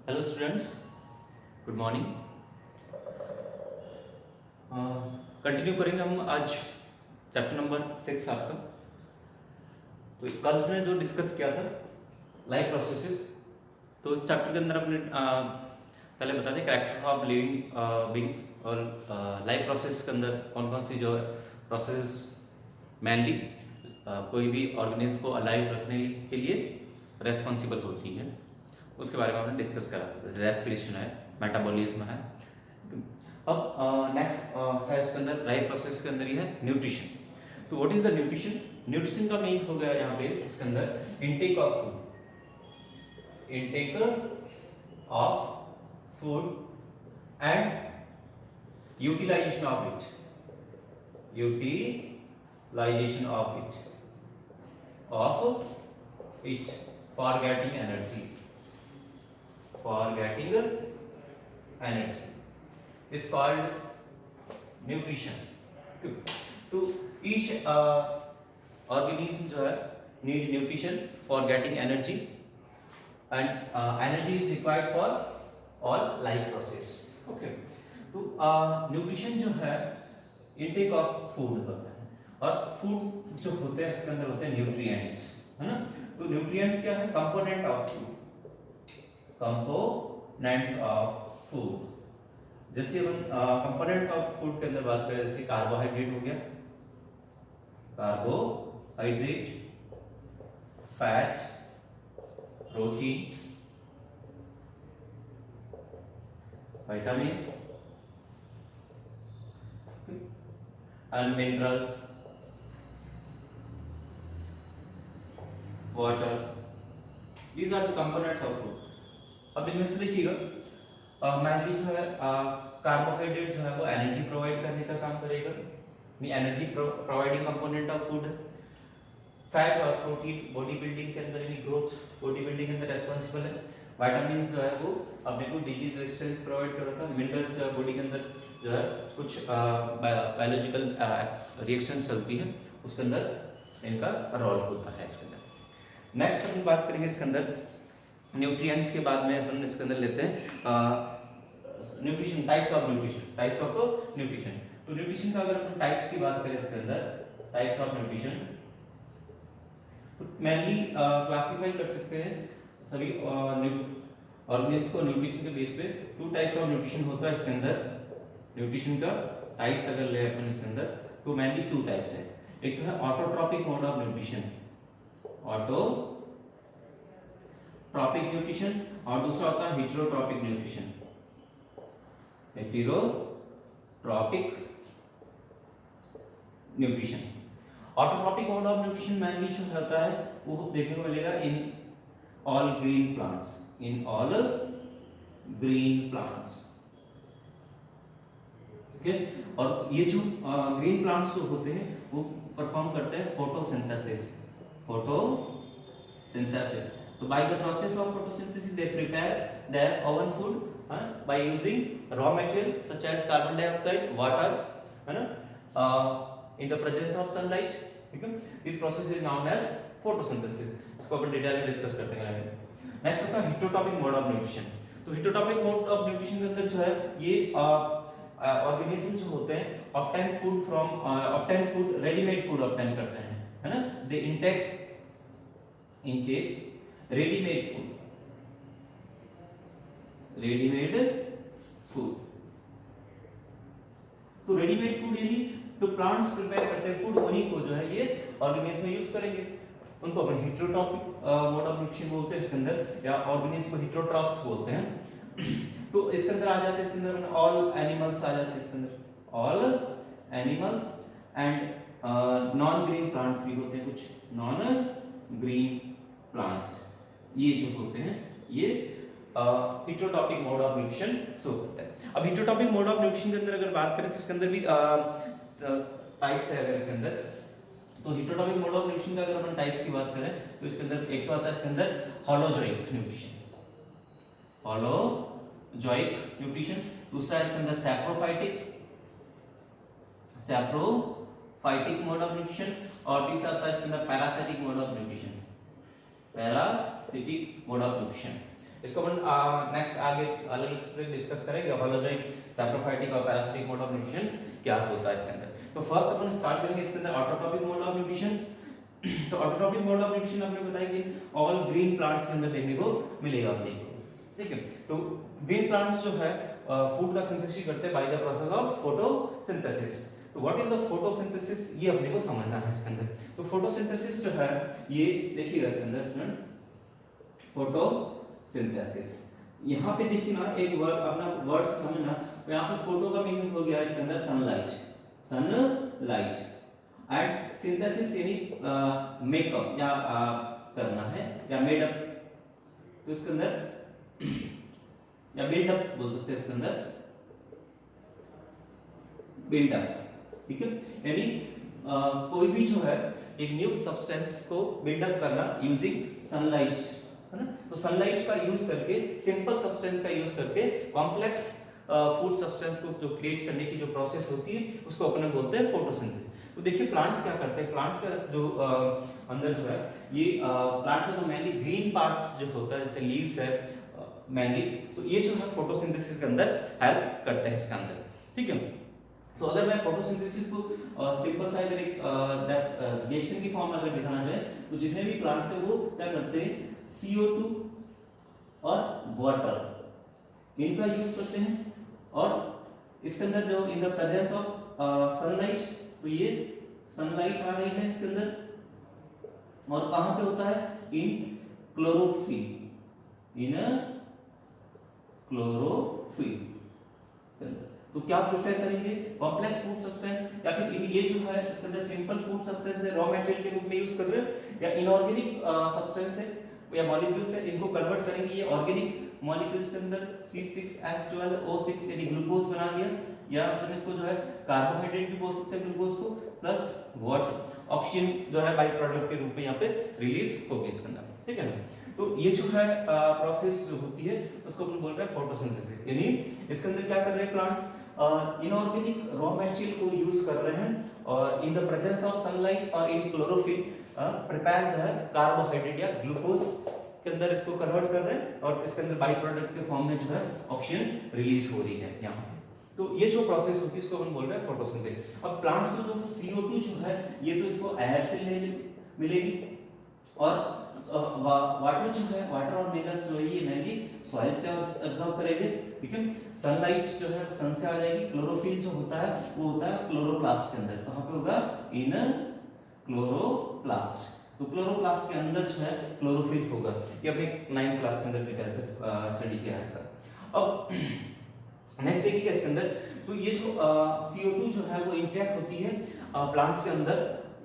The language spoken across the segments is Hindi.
Hello students, good morning. Continue करेंगे हम आज चैप्टर नंबर 6 आपका। तो कल हमने जो डिस्कस किया था लाइफ प्रोसेसेस, तो इस चैप्टर के अंदर अपने पहले बता दें कैरेक्टर ऑफ लिविंग बींग्स और लाइफ प्रोसेस के अंदर कौन कौन सी जो प्रोसेस मेनली कोई भी ऑर्गेनिज्म को अलाइव रखने के लिए रेस्पॉन्सिबल होती हैं, उसके बारे में हमने डिस्कस करा। रेस्पिरेशन है, मेटाबॉलिज्म है। अब नेक्स्ट है इसके अंदर लाइफ प्रोसेस के अंदर ही है न्यूट्रिशन। तो what is the nutrition? Nutrition का मीन हो गया यहाँ पे इसके अंदर intake of food, intake of food and utilization of it, utilization of it for getting energy, for getting energy is called nutrition. तो each organism जो है need nutrition for getting energy and energy is required for all life process. Okay. तो nutrition जो है intake of food होता है, और food जो होते हैं इसके अंदर होते हैं nutrients, है ना। तो nutrients क्या है? component of food, components of food. जैसे अपन कंपोनेंट्स ऑफ फूड के अंदर बात करें, जैसे कार्बोहाइड्रेट हो गया, carbohydrate, fat, protein, vitamins and minerals, water, these are the components of food. अब इनमें से देखिएगा मेनली जो है कार्बोहाइड्रेट जो है वो एनर्जी प्रोवाइड करने का काम करेगा, energy providing component of food. Fat और प्रोटीन बॉडी बिल्डिंग के अंदर, यानी ग्रोथ बॉडी बिल्डिंग के अंदर रेस्पॉन्सिबल है। विटामिन जो है वो अपने को डिजीज रेजिस्टेंस प्रोवाइड करता है। मिनरल्स जो है बॉडी के अंदर जो है कुछ बायोलॉजिकल रिएक्शंस चलती है, उसके अंदर इनका रोल होता है इसके अंदर। नेक्स्ट हम बात करेंगे इसके अंदर न्यूट्रिएंट्स के बाद में अपन इसके अंदर लेते हैं nutrition, types of nutrition, types of nutrition. तो न्यूट्रिशन का अगर अपन टाइप्स की बात करें इसके अंदर, टाइप्स ऑफ न्यूट्रिशन, तो मेनली क्लासिफाई कर सकते हैं सभी ऑर्गेनिज्म को न्यूट्रिशन के बेस पे। टू टाइप्स ऑफ न्यूट्रिशन होता है इसके अंदर। न्यूट्रिशन का टाइप्स अगर ले अपन इसके अंदर, तो मेनली टू टाइप्स है। एक तो है autotrophic mode of nutrition, autotrophic nutrition, और दूसरा होता है heterotrophic nutrition, heterotrophic nutrition. Autotrophic mode of nutrition mainly जो होता है वो देखने को मिलेगा in all green plants, in all green plants. Okay, और ये जो ग्रीन प्लांट्स जो होते हैं वो परफॉर्म करते हैं photosynthesis, photosynthesis. So by the process of photosynthesis they prepare their own food by using raw material such as carbon dioxide, water, है ना, in the presence of sunlight. ठीक है, this process is known as photosynthesis. इसको अपन डिटेल में डिस्कस करते हैं आगे। नेक्स्ट आता है हेटेरोट्रॉपिक मोड ऑफ न्यूट्रिशन। तो हेटेरोट्रॉपिक मोड ऑफ न्यूट्रिशन के अंदर जो है ये ऑर्गेनिज्म जो होते हैं obtain food from obtain food, readymade food obtain करते हैं, है ना। They intake readymade food, readymade food. तो रेडीमेड फूड यानी जो प्लांट्स प्रिपेयर करते हैं फूड, उन्हीं को जो है ये ऑर्गेनिज्म में यूज करेंगे। उनको अपन हेटेरोट्रॉपिक मोड ऑफ न्यूट्रिशन बोलते हैं इसके अंदर, या ऑर्गेनिज्म को हेटेरोट्रॉफ्स बोलते हैं। तो इसके अंदर आ जाते हैं, इसके अंदर ऑल एनिमल्स आ जाते हैं इसके अंदर, all animals and non green plants भी होते हैं, कुछ नॉन ग्रीन प्लांट्स ये जो होते हैं ये heterotrophic mode of nutrition so होता है। अब हेटेरोट्रॉपिक मोड ऑफ न्यूट्रिशन के अंदर अगर बात करें तो इसके अंदर भी टाइप्स है। अगर इसके अंदर तो हेटेरोट्रॉपिक मोड ऑफ न्यूट्रिशन का अगर अपन टाइप्स की बात करें तो इसके अंदर एक तो आता है इसके अंदर होलोजोइक न्यूट्रिशन, होलोजोइक न्यूट्रिशन। दूसरा है इसके अंदर saprophytic, saprophytic mode of nutrition. और तीसरा आता है इसके अंदर parasitic mode of nutrition, parasitic mode of nutrition. इसको अपन नेक्स्ट आगे अलग से डिस्कस करेंगे होलोजोइक, सैप्रोफाइटिक और पैरासिटिक मोड ऑफ न्यूट्रिशन क्या होता है इसके अंदर। तो फर्स्ट अपन स्टार्ट करेंगे इसके अंदर ऑटोट्रॉपिक मोड ऑफ न्यूट्रिशन। तो ऑटोट्रॉपिक मोड ऑफ न्यूट्रिशन आपने बताया कि ऑल ग्रीन प्लांट्स के अंदर देखने को मिलेगा अपने को, ठीक है। तो ग्रीन प्लांट्स जो है फूड का सिंथेसिस करते हैं by the process of photosynthesis. तो व्हाट इज द फोटोसिंथेसिस, ये अपने को समझना है इसके अंदर। तो फोटोसिंथेसिस जो है ये देखिएगा इसके अंदर स्टूडेंट, फोटोसिंथेसिस यहाँ पे देखिए ना एक वर्ड अपना वर्ड से समझना, यहाँ पे फोटो का मीनिंग हो गया इसके अंदर सनलाइट, सनलाइट एंड सिंथेसिस यानी मेकअप या करना है या मेडअप, तो इसके अंदर या बिल्डअप बोल सकते हैं इसके अंदर, बिल्डअप, ठीक है। यानी कोई भी जो है एक न्यू सब्सटेंस को बिल्डअप करना यूजिंग सनलाइट, है ना। तो सनलाइट का यूज करके, सिंपल सब्सटेंस का यूज करके कॉम्प्लेक्स फूड सब्सटेंस को जो क्रिएट करने की जो प्रोसेस होती है उसको अपन बोलते हैं फोटोसिंथेसिस। तो देखिए प्लांट्स क्या करते हैं, प्लांट्स का जो अंदर जो है ये प्लांट का जो मेनली ग्रीन पार्ट जो होता है जैसे लीव्स है मेनली, तो ये जो है फोटोसिंथेसिस के अंदर हेल्प करते हैं इसके अंदर, ठीक है। तो अगर मैं फोटोसिंथेसिस को सिंपल सा अगर एक रिएक्शन की फॉर्म में अगर दिखाना चाहे तो जितने भी प्लांट्स है वो क्या करते हैं, CO2 और वाटर इनका यूज करते हैं, और इसके अंदर जो in the presence of sunlight, तो ये सनलाइट आ रही है इसके अंदर, और कहां पे होता है, इन क्लोरोफिल, इन क्लोरोफिल। तो क्या प्रिपेयर करेंगे, कॉम्प्लेक्स फूड सब्सटेंस, या फिर ये जो है इसके अंदर सिंपल फूड सब्सटेंस है रॉ मटेरियल के रूप में यूज कर रहे हैं, या इनऑर्गेनिक सब्सटेंस है या मॉलिक्यूल्स है, इनको कन्वर्ट करेंगे ये ऑर्गेनिक मॉलिक्यूल्स के अंदर C6H12O6 यानी ग्लूकोज बना दिया, या अपन इसको जो है कार्बोहाइड्रेट भी बोल सकते हैं ग्लूकोज को, प्लस वाटर ऑक्सीजन जो है बाई प्रोडक्ट के रूप में यहाँ पे रिलीज होगी इसके अंदर, ठीक है ना। तो ये जो है प्रोसेस जो होती है उसको अपन बोल रहे हैं फोटोसिंथेसिस, यानी इसके अंदर क्या कर रहे हैं प्लांट्स, इनऑर्गेनिक रॉ मटेरियल को यूज कर रहे हैं और in the presence of sunlight और इन क्लोरोफिल प्रिपेयर जो है कार्बोहाइड्रेट या ग्लूकोज के अंदर इसको कन्वर्ट कर रहे हैं, और इसके अंदर बाई प्रोडक्ट के फॉर्म में जो है ऑक्सीजन रिलीज हो रही है यहाँ पे। तो ये जो प्रोसेस होती है इसको हम बोल रहे हैं फोटोसिंथेसिस। अब प्लांट्स को जो CO2 जो है ये तो इसको एयर से मिलेगी, और वाटर जो है, वाटर और मिनरल्स जो है ये मेनली सॉइल से एब्जॉर्ब करेंगे, ठीक है। सनलाइट जो है सन से आ जाएगी, क्लोरोफिल जो होता है वो होता है क्लोरोप्लास्ट के अंदर, कहां पे होगा, इन क्लोरोप्लास्ट। तो क्लोरोप्लास्ट के अंदर जो है क्लोरोफिल होगा, ये अपने 9th क्लास के अंदर डिटेल से स्टडी किया है इसका। अब नेक्स्ट देखिए इसके अंदर, तो ये जो CO2 जो है वो इंटैक्ट होती है प्लांट्स के अंदर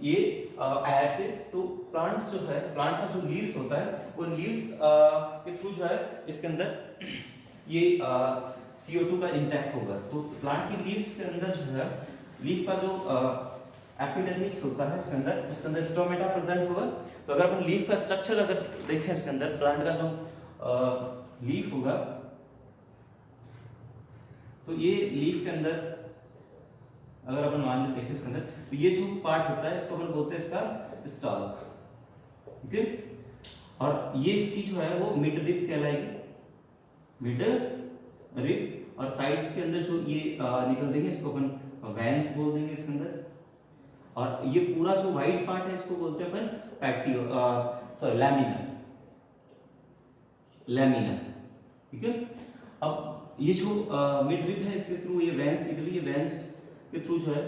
ये एयर से। तो प्लांट्स जो है, प्लांट का जो लीव्स होता है वो लीव्स के थ्रू जो है इसके अंदर ये CO2 का इंटैक्ट होगा। तो प्लांट की लीव्स के अंदर जो है, लीफ का जो एपिडर्मिस होता है इसके अंदर स्टोमेटा प्रेजेंट होगा। तो अगर अपन लीफ का स्ट्रक्चर अगर देखें इसके अंदर, प्लांट का जो लीफ होगा, तो ये लीफ के अंदर अगर अपन मान लें देखें इसके अंदर, तो ये जो पार्ट होता है इसको अपन बोलते हैं इसका स्टॉक, ठीक है। और ये इसकी जो है वो मिड रिब कहलाएगी, मिड रिब, और साइड के अंदर जो ये निकल देंगे इसको अपन वेंस बोल देंगे इसके अंदर, और ये पूरा जो व्हाइट पार्ट है इसको बोलते हैं अपन पैक्टियो, सॉरी लैमिना, लैमिना, ठीक है। अब ये जो मिड रिब है इसके थ्रू ये वेंस निकली, ये वेंस के थ्रू जो है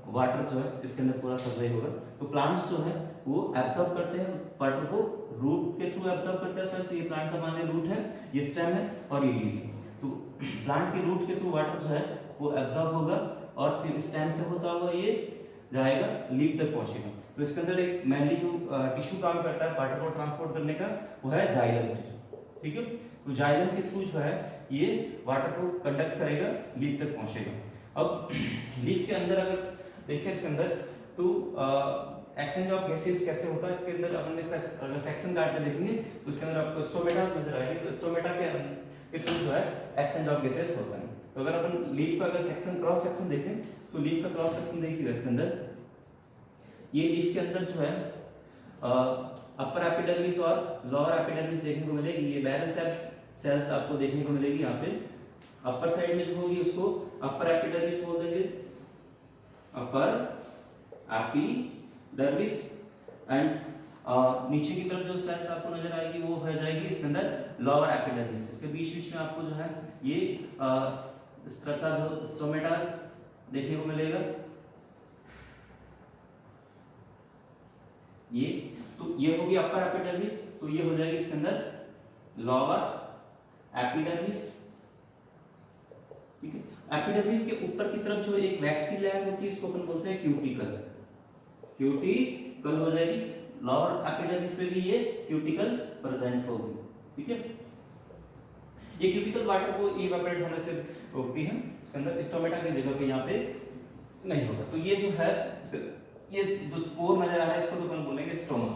वाटर जो है इसके अंदर पूरा सप्लाई होगा। तो प्लांट्स जो है वो एब्जॉर्ब करते हैं वाटर को, रूट के थ्रू एब्जॉर्ब करते हैं, इसमें से ये प्लांट का मान लीजिए रूट है, ये स्टेम है और ये लीफ है। तो प्लांट के रूट के थ्रू वाटर जो है वो एब्जॉर्ब होगा, और फिर स्टेम से होता हुआ ये जाएगा लीफ तक पहुंचेगा। तो इसके अंदर एक मेनली जो टिश्यू काम करता है वाटर को ट्रांसपोर्ट करने का, वो है जाइलम टिश्यू, ठीक है। तो जाइलम के थ्रू जो है ये वाटर को कंडक्ट करेगा, लीफ तक पहुंचेगा। अब लीफ के अंदर अगर देखें इसके अंदर, तो एक्सचेंज ऑफ गैसेस कैसे होता है इसके अंदर, अपन इसका अगर सेक्शन काट के देखेंगे तो इसके अंदर आपको स्टोमेटा नजर आएगी। तो स्टोमेटा के थ्रू जो है एक्सचेंज ऑफ गैसेस होता है। तो अगर अपन लीफ का अगर सेक्शन क्रॉस सेक्शन देखें, तो लीफ का क्रॉस सेक्शन देखिएगा इसके अंदर, ये लीफ के अंदर जो है अपर एपिडर्मिस और लोअर एपिडर्मिस देखने को मिलेगी। ये बैरल सेल्स आपको देखने को मिलेगी यहाँ पे। अपर साइड में जो होगी उसको अपर एपिडर्मिस बोल देंगे, अपर एपिडर्मिस, एंड नीचे की तरफ जो सेल्स आपको नजर आएगी वो हो जाएगी इसके अंदर लोअर एपिडर्मिस। इसके बीच बीच में आपको जो है ये इस तरह का जो स्टोमेटा देखने को मिलेगा, ये तो ये होगी अपर एपिडर्मिस, तो ये हो जाएगी इसके अंदर लोअर एपिडर्मिस। ठीक है, एपिडर्मिस के ऊपर की तरफ जो एक वैक्सी लेयर होती है इसको अपन बोलते हैं क्यूटिकल। क्यूटिकल हो जाएगी, लोअर एपिडर्मिस पे भी ये क्यूटिकल प्रेजेंट होगी। ठीक है, ये क्यूटिकल वाटर को इवेपोरेट होने से रोकती है। इसके अंदर स्टोमेटा की जगह पे यहाँ पे नहीं होगा। तो ये जो है ये जो स्पोर नजर आ रहा है इसको तो अपन बोलेंगे स्टोमा।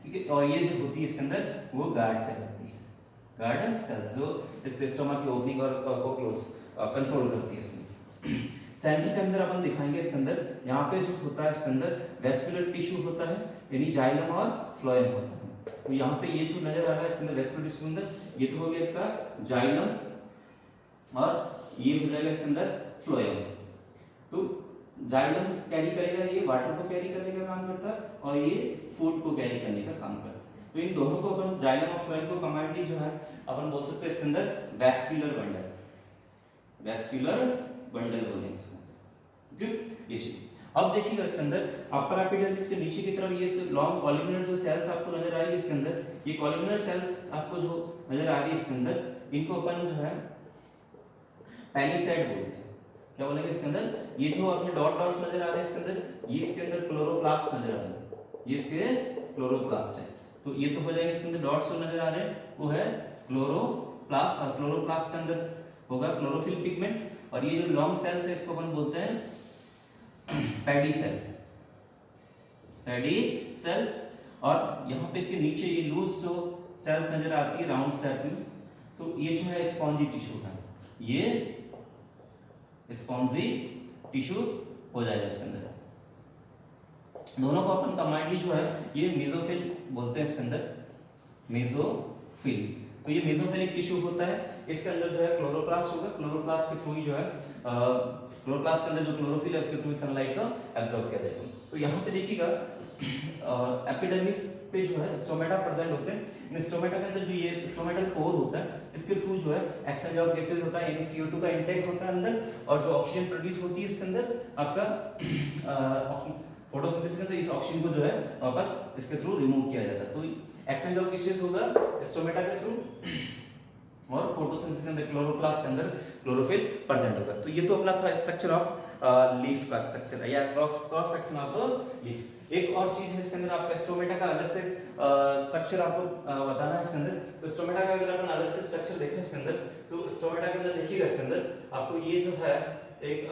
ठीक है, और ये जो होती है इसके अंदर वो गार्ड सेल होती है, गार्ड सेल्स जो इसके स्टोमा की ओपनिंग और को क्लोज कंट्रोल करती है। इसमें सेंटर के अंदर अपन दिखाएंगे इसके अंदर यहाँ पे जो होता है इसके अंदर वेस्कुलर टिश्यू होता है, यानी जाइलम और फ्लोएम होता है। तो यहाँ पे ये जो नजर आ रहा है इसके अंदर वेस्कुलर टिश्यू के अंदर ये तो हो गया इसका जाइलम और ये हो जाएगा इसके अंदर फ्लोएम। तो जाइलम कैरी करेगा, ये वाटर को कैरी करने का काम करता है और ये फूड को कैरी करने का काम करता है। तो इन दोनों को अपन जाइलम और फ्लोएम को कमांडली जो है अपन बोल सकते हैं इसके अंदर वेस्कुलर बंडल, वेस्कुलर बंडल बोलेंगे इसको। ठीक है, ये चीज अब देखिएगा इसके अंदर अपर एपिडर्मिस के नीचे की तरफ ये लॉन्ग कॉलिमिनर जो सेल्स आपको नजर आएगी इसके अंदर, ये कॉलिमिनर सेल्स आपको जो नजर आ रही है इसके अंदर, इनको अपन जो है पैलिसेड बोलते हैं। क्या बोलेंगे इसके अंदर, ये जो अपने डॉट डॉट्स नजर आ रहे हैं इसके अंदर, ये इसके अंदर क्लोरोप्लास्ट नजर आ रहे हैं, ये इसके क्लोरोप्लास्ट है। तो ये तो हो जाएंगे इसके अंदर डॉट्स जो नजर आ रहे हैं वो है क्लोरोप्लास्ट, और क्लोरोप्लास्ट के अंदर होगा क्लोरोफिल पिगमेंट, और ये जो लॉन्ग सेल्स है इसको अपन बोलते हैं पैडी सेल, पैडी सेल। और यहाँ पे इसके नीचे ये लूज जो सेल्स नजर आती है राउंड शेप में, तो ये जो है स्पॉन्जी टिश्यू है, ये स्पॉन्जी टिश्यू हो जाएगा इसके अंदर। दोनों को अपन कमांडली जो है ये मेसोफिल बोलते हैं इसके अंदर, मेसोफिल। तो ये मेसोफिलिक टिश्यू होता है, इसके अंदर जो है क्लोरोप्लास्ट होगा, क्लोरोप्लास्ट के थ्रू ही जो है क्लोरोप्लास्ट के अंदर जो क्लोरोफिल है उसके थ्रू सनलाइट को एब्जॉर्ब किया जाएगा। तो यहाँ पे देखिएगा एपिडर्मिस पे जो है स्टोमेटा प्रेजेंट होते हैं। इन स्टोमेटा के अंदर जो ये स्टोमेटल पोर होता है इसके थ्रू जो है एक्सचेंज ऑफ गैसेस होता है, यानी CO2 का इंटेक होता है अंदर, और जो ऑक्सीजन प्रोड्यूस होती है इसके अंदर आपका फोटोसिंथेसिस के अंदर इस ऑक्सीजन को जो है वापस इसके थ्रू रिमूव किया जाता है। तो एक्सचेंज ऑफ गैसेस होगा स्टोमेटा के थ्रू, और फोटोसिंथेसिस के अंदर क्लोरोप्लास्ट के अंदर क्लोरोफिल प्रेजेंट होगा। तो ये तो अपना था स्ट्रक्चर ऑफ लीफ का स्ट्रक्चर या क्रॉस सेक्शन ऑफ लीफ। एक और चीज है इसके अंदर आपका स्टोमेटा का अलग से स्ट्रक्चर आपको बताना है इसके अंदर। तो स्टोमेटा का अगर अपन अलग से स्ट्रक्चर देखें इसके अंदर, तो स्टोमेटा के अंदर देखिएगा इसके अंदर आपको ये जो है एक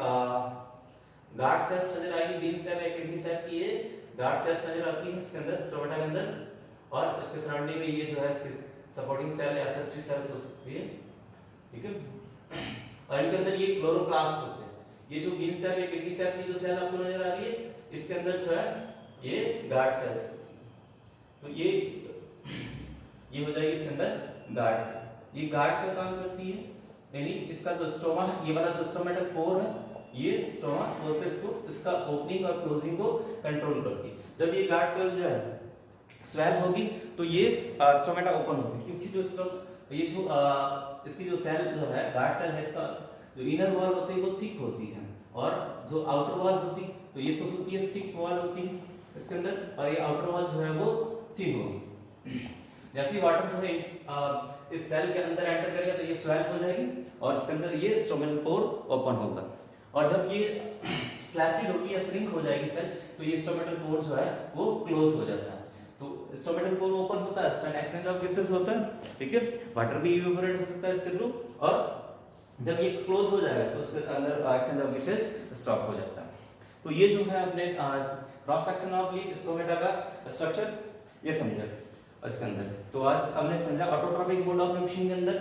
गार्ड सेल्स नजर आएगी, बीन सेल या किडनी सेल की ये गार्ड सेल्स नजर आती है इसके अंदर स्टोमेटा के अंदर, और इसके सराउंडिंग में ये जो है इसके सपोर्टिंग सेल या एसेस्ट्री सेल्स हो सकती है। ठीक है, और इनके अंदर ये क्लोरोप्लास्ट होते हैं। ये जो बीन सेल या किडनी सेल की जो सेल आपको नजर आ रही है इसके अंदर जो है ये गार्ड सेल्स, तो ये हो जाएगी इसके अंदर गार्ड सेल। ये गार्ड का काम करती है, यानी इसका जो स्टोमा है, ये वाला जो स्टोमेटल पोर है, ये स्टोमा बोलते हैं इसको, इसका ओपनिंग और क्लोजिंग को कंट्रोल करती है। जब ये गार्ड सेल जो है स्वेल होगी तो ये स्टोमेटा ओपन होगी, क्योंकि जो ये जो इसकी जो सेल जो है गार्ड सेल है, इसका जो इनर वॉल होती है वो थिक होती है, और जो आउटर वॉल होती है तो ये तो होती है थिक वॉल होती है इसके अंदर, और ये आउटर वॉल जो है वो थिन होगी। जैसे ही वाटर जो है इस सेल के अंदर एंटर करेगा तो ये स्वेल हो जाएगी, और इसके अंदर ये स्टोमेटल पोर ओपन होगा, और जब ये फ्लैसिड होगी या श्रिंक हो जाएगी सेल तो ये स्टोमेटल पोर जो है वो क्लोज हो जाता है। तो स्टोमेटल पोर ओपन होता है, इसमें एक्सचेंज ऑफ गैसेस होता है। ठीक है, वाटर भी इवेपोरेट हो सकता है इसके थ्रू, और जब ये क्लोज हो जाएगा तो उसके अंदर एक्सचेंज ऑफ गैसेस स्टॉप हो जाता है। तो ये जो है अपने cross section of leaf stomata का स्ट्रक्चर ये समझा इसके अंदर। तो आज हमने समझा ऑटोट्रॉपिक मोड ऑफ न्यूट्रिशन के अंदर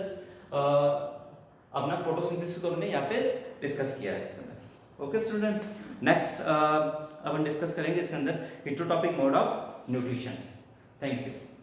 अपना फोटोसिंथेसिस को हमने यहाँ पे डिस्कस किया है इसके अंदर। ओके स्टूडेंट, नेक्स्ट अपन डिस्कस करेंगे इसके अंदर heterotrophic mode of nutrition. Thank you.